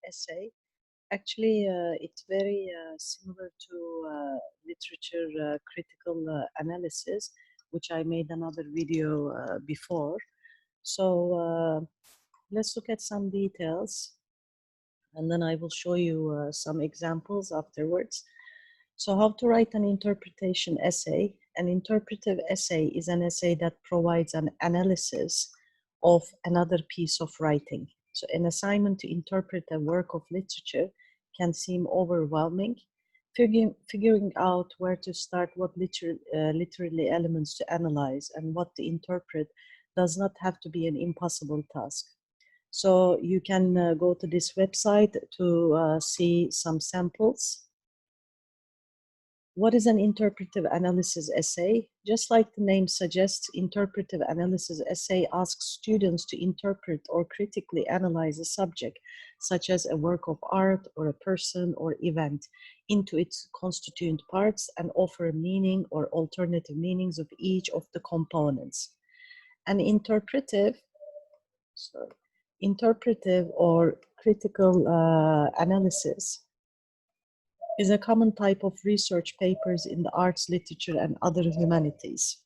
essay. Actually, it's very similar to literature critical analysis, which I made another video before. So let's look at some details, and then I will show you some examples afterwards. So how to write an interpretation essay. An interpretive essay is an essay that provides an analysis of another piece of writing. So an assignment to interpret a work of literature can seem overwhelming. Figuring out where to start, what literary elements to analyze, and what to interpret does not have to be an impossible task. So you can go to this website to see some samples. What is an interpretive analysis essay? Just like the name suggests, interpretive analysis essay asks students to interpret or critically analyze a subject, such as a work of art or a person or event, into its constituent parts and offer meaning or alternative meanings of each of the components. An interpretive or critical analysis is a common type of research papers in the arts, literature, and other humanities.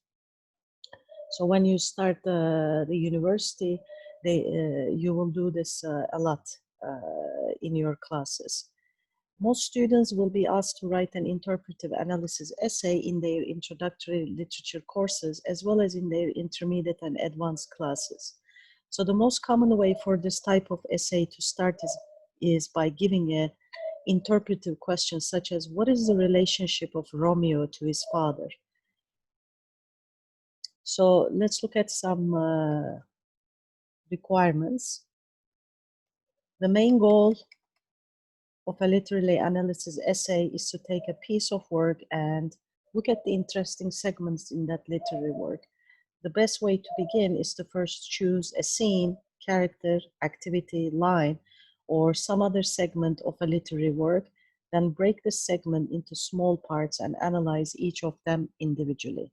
So when you start the university, you will do this a lot in your classes. Most students will be asked to write an interpretive analysis essay in their introductory literature courses, as well as in their intermediate and advanced classes. So the most common way for this type of essay to start is by giving a interpretive questions such as, what is the relationship of Romeo to his father? So let's look at some requirements. The main goal of a literary analysis essay is to take a piece of work and look at the interesting segments in that literary work. The best way to begin is to first choose a scene, character, activity, line, or some other segment of a literary work, then break the segment into small parts and analyze each of them individually.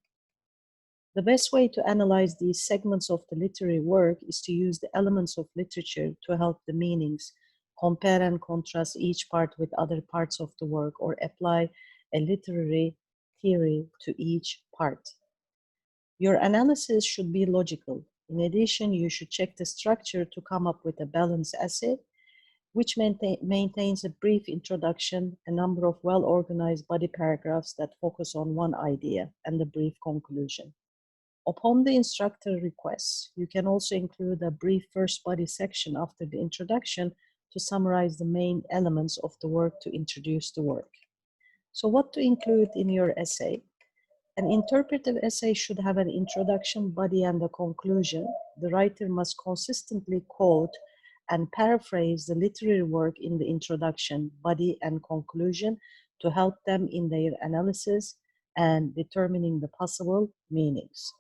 The best way to analyze these segments of the literary work is to use the elements of literature to help the meanings, compare and contrast each part with other parts of the work, or apply a literary theory to each part. Your analysis should be logical. In addition, you should check the structure to come up with a balanced essay, which maintains a brief introduction, a number of well-organized body paragraphs that focus on one idea, and a brief conclusion. Upon the instructor requests, you can also include a brief first body section after the introduction to summarize the main elements of the work to introduce the work. So what to include in your essay? An interpretive essay should have an introduction, body, and a conclusion. The writer must consistently quote and paraphrase the literary work in the introduction, body, and conclusion to help them in their analysis and determining the possible meanings.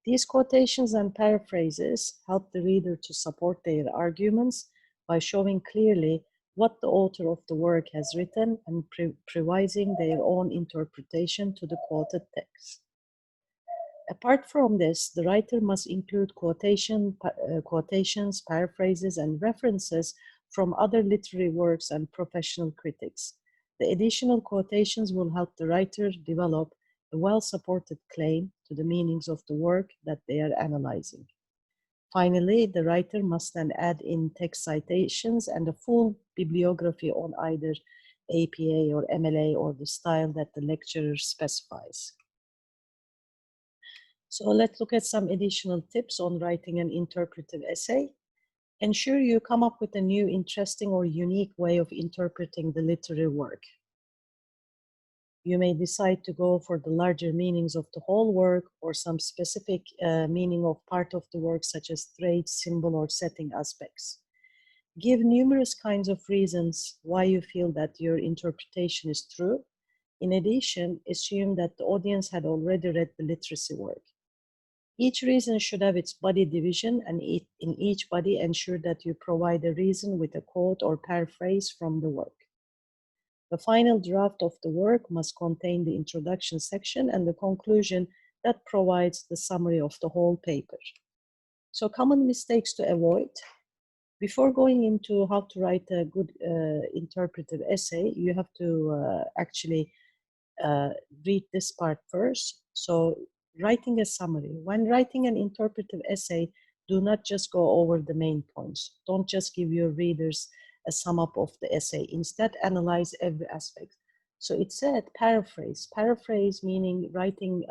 These quotations and paraphrases help the reader to support their arguments by showing clearly what the author of the work has written and providing their own interpretation to the quoted text. Apart from this, the writer must include quotations, paraphrases, and references from other literary works and professional critics. The additional quotations will help the writer develop a well-supported claim to the meanings of the work that they are analyzing. Finally, the writer must then add in text citations and a full bibliography on either APA or MLA or the style that the lecturer specifies. So let's look at some additional tips on writing an interpretive essay. Ensure you come up with a new, interesting, or unique way of interpreting the literary work. You may decide to go for the larger meanings of the whole work or some specific meaning of part of the work, such as trait, symbol, or setting aspects. Give numerous kinds of reasons why you feel that your interpretation is true. In addition, assume that the audience had already read the literacy work. Each reason should have its body division, and in each body ensure that you provide a reason with a quote or paraphrase from the work. The final draft of the work must contain the introduction section and the conclusion that provides the summary of the whole paper. So common mistakes to avoid. Before going into how to write a good interpretive essay, you have to actually uh, read this part first. So, writing a summary. When writing an interpretive essay, do not just go over the main points. Don't just give your readers a sum up of the essay. Instead, analyze every aspect. So it said paraphrase. Paraphrase meaning writing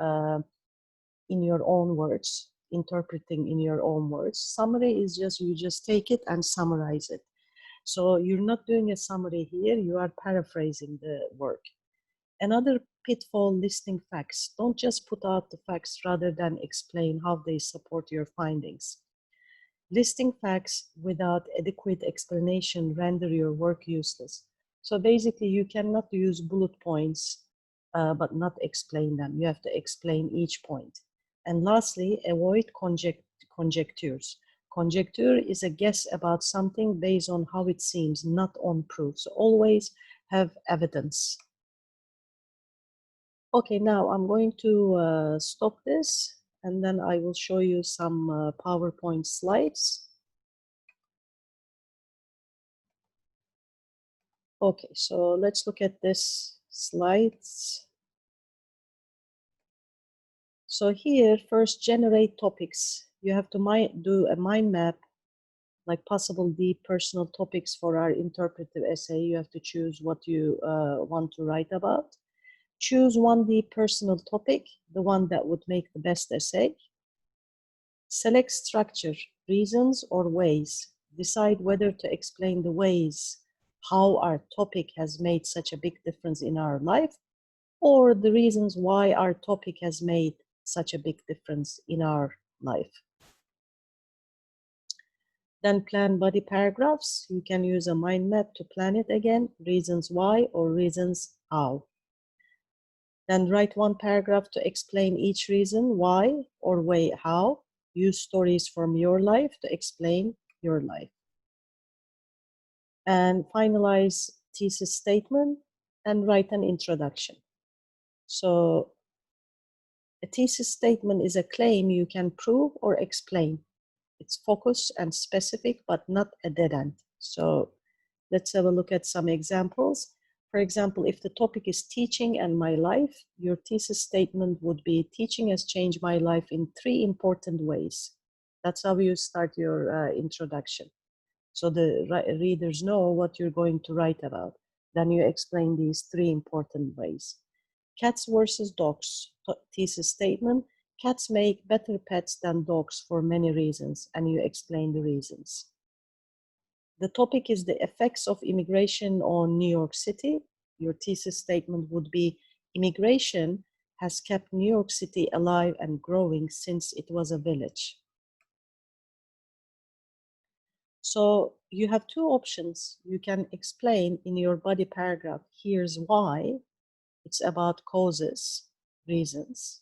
in your own words, interpreting in your own words. Summary is just you just take it and summarize it. So you're not doing a summary here, you are paraphrasing the work. Another pitfall, listing facts. Don't just put out the facts rather than explain how they support your findings. Listing facts without adequate explanation render your work useless. So basically, you cannot use bullet points but not explain them. You have to explain each point. And lastly, avoid conjectures. Conjecture is a guess about something based on how it seems, not on proof. So always have evidence. Okay, now I'm going to stop this and then I will show you some PowerPoint slides. Okay, so let's look at this slides. So here, first generate topics. You have to do a mind map, like possible deep personal topics for our interpretive essay. You have to choose what you want to write about. Choose one deep personal topic, the one that would make the best essay. Select structure, reasons or ways. Decide whether to explain the ways how our topic has made such a big difference in our life, or the reasons why our topic has made such a big difference in our life. Then plan body paragraphs. You can use a mind map to plan it again, reasons why or reasons how. Then write one paragraph to explain each reason why or way how. Use stories from your life to explain your life. And finalize thesis statement and write an introduction. So a thesis statement is a claim you can prove or explain. It's focused and specific, but not a dead end. So let's have a look at some examples. For example, if the topic is teaching and my life, your thesis statement would be teaching has changed my life in 3 important ways. That's how you start your introduction. So the readers know what you're going to write about. Then you explain these 3 important ways. Cats versus dogs, thesis statement. Cats make better pets than dogs for many reasons, and you explain the reasons. The topic is the effects of immigration on New York City. Your thesis statement would be immigration has kept New York City alive and growing since it was a village. So you have 2 options. You can explain in your body paragraph, here's why. It's about causes, reasons.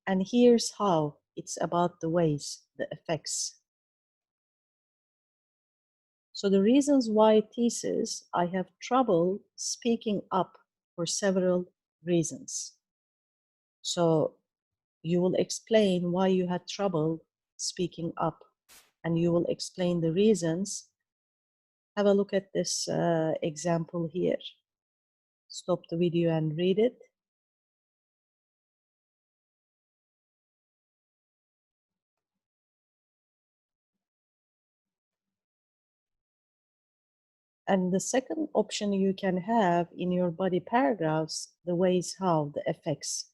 And here's how. It's about the ways, the effects. So the reasons why thesis, I have trouble speaking up for several reasons. So you will explain why you had trouble speaking up and you will explain the reasons. Have a look at this example here. Stop the video and read it. And the second option you can have in your body paragraphs, the ways how, the effects.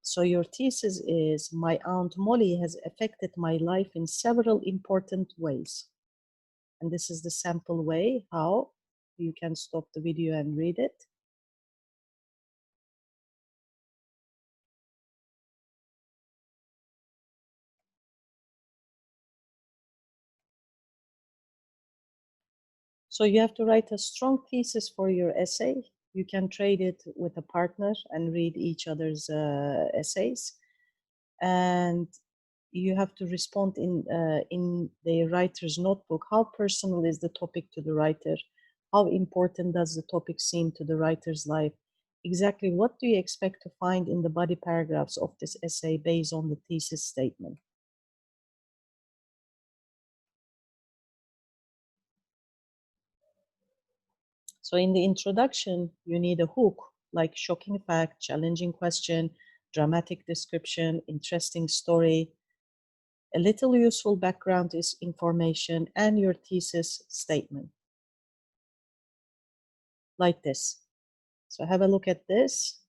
So your thesis is, my Aunt Molly has affected my life in several important ways. And this is the sample way how. You can stop the video and read it. So you have to write a strong thesis for your essay. You can trade it with a partner and read each other's essays. And you have to respond in the writer's notebook. How personal is the topic to the writer? How important does the topic seem to the writer's life? Exactly what do you expect to find in the body paragraphs of this essay based on the thesis statement? So in the introduction, you need a hook like shocking fact, challenging question, dramatic description, interesting story, a little useful background is information, and your thesis statement, like this. So have a look at this.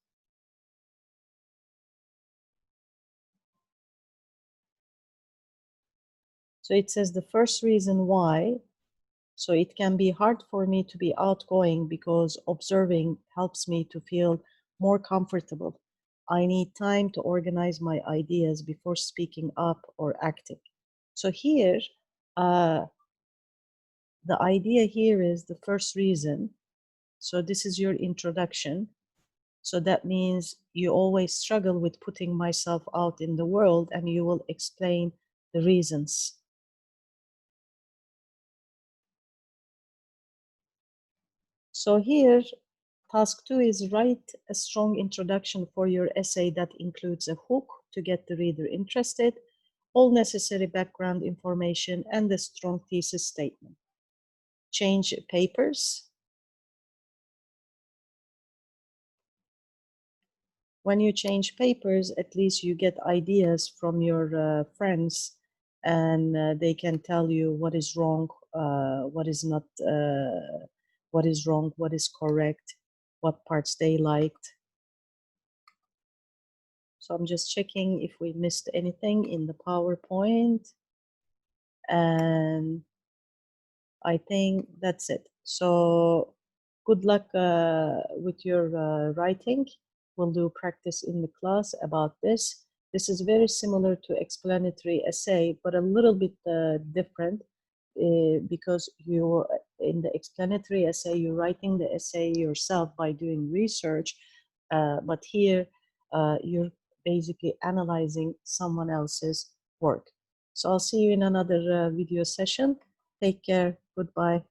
So it says the first reason why. So it can be hard for me to be outgoing because observing helps me to feel more comfortable. I need time to organize my ideas before speaking up or acting. So here, uh, the idea here is the first reason. So this is your introduction. So that means you always struggle with putting myself out in the world, and you will explain the reasons. So here, task 2 is write a strong introduction for your essay that includes a hook to get the reader interested, all necessary background information, and a strong thesis statement. Change papers. When you change papers, at least you get ideas from your friends, and they can tell you what is wrong, what is not, what is wrong, what is correct, what parts they liked. So I'm just checking if we missed anything in the PowerPoint, and I think that's it. So good luck with your writing. We'll do practice in the class about this. This is very similar to explanatory essay, but a little bit different because you, in the explanatory essay, you're writing the essay yourself by doing research, but here you're basically analyzing someone else's work. So I'll see you in another video session. Take care. Goodbye.